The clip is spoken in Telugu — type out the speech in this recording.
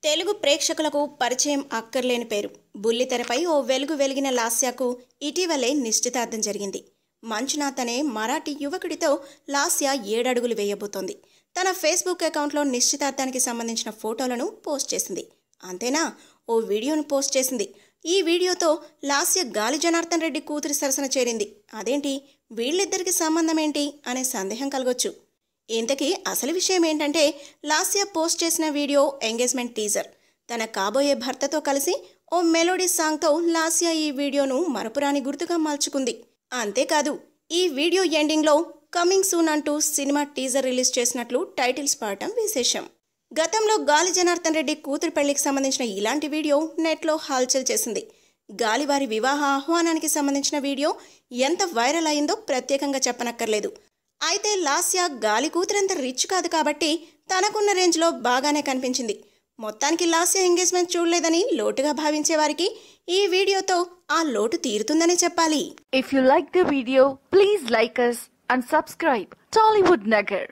తెలుగు ప్రేక్షకులకు పరిచయం అక్కర్లేని పేరు. బుల్లితెరపై ఓ వెలుగు వెలిగిన లాస్యాకు ఇటీవలే నిశ్చితార్థం జరిగింది. మంజునాథ్ అనే మరాఠీ యువకుడితో లాస్య 7 అడుగులు వేయబోతోంది. తన ఫేస్బుక్ అకౌంట్లో నిశ్చితార్థానికి సంబంధించిన ఫోటోలను పోస్ట్ చేసింది. అంతేనా, ఓ వీడియోను పోస్ట్ చేసింది. ఈ వీడియోతో లాస్య గాలి జనార్దన్ రెడ్డి కూతురి సరసన చేరింది. అదేంటి, వీళ్ళిద్దరికి సంబంధం ఏంటి అనే సందేహం కలగొచ్చు. ఇంతకీ అసలు విషయం ఏంటంటే, లాస్య పోస్ట్ చేసిన వీడియో ఎంగేజ్మెంట్ టీజర్. తన కాబోయే భర్తతో కలిసి ఓ మెలోడీ సాంగ్తో లాస్య ఈ వీడియోను మరపురాని గుర్తుగా మలుచుకుంది. అంతేకాదు, ఈ వీడియో ఎండింగ్లో కమింగ్ సూన్ అంటూ సినిమా టీజర్ రిలీజ్ చేసినట్లు టైటిల్స్ పాడటం విశేషం. గతంలో గాలి జనార్దన్ రెడ్డి కూతురు పెళ్లికి సంబంధించిన ఇలాంటి వీడియో నెట్లో హల్చల్ చేసింది. గాలివారి వివాహ ఆహ్వానానికి సంబంధించిన వీడియో ఎంత వైరల్ అయిందో ప్రత్యేకంగా చెప్పనక్కర్లేదు. అయితే లాస్య గాలి కూతురంత రిచ్ కాదు కాబట్టి తనకున్న రేంజ్లో బాగానే కనిపించింది. మొత్తానికి లాస్య ఎంగేజ్మెంట్ చూడలేదని లోటుగా భావించే వారికి ఈ వీడియోతో ఆ లోటు తీరుతుందని చెప్పాలి. If you like the video, please like us and subscribe Tollywood Nagar.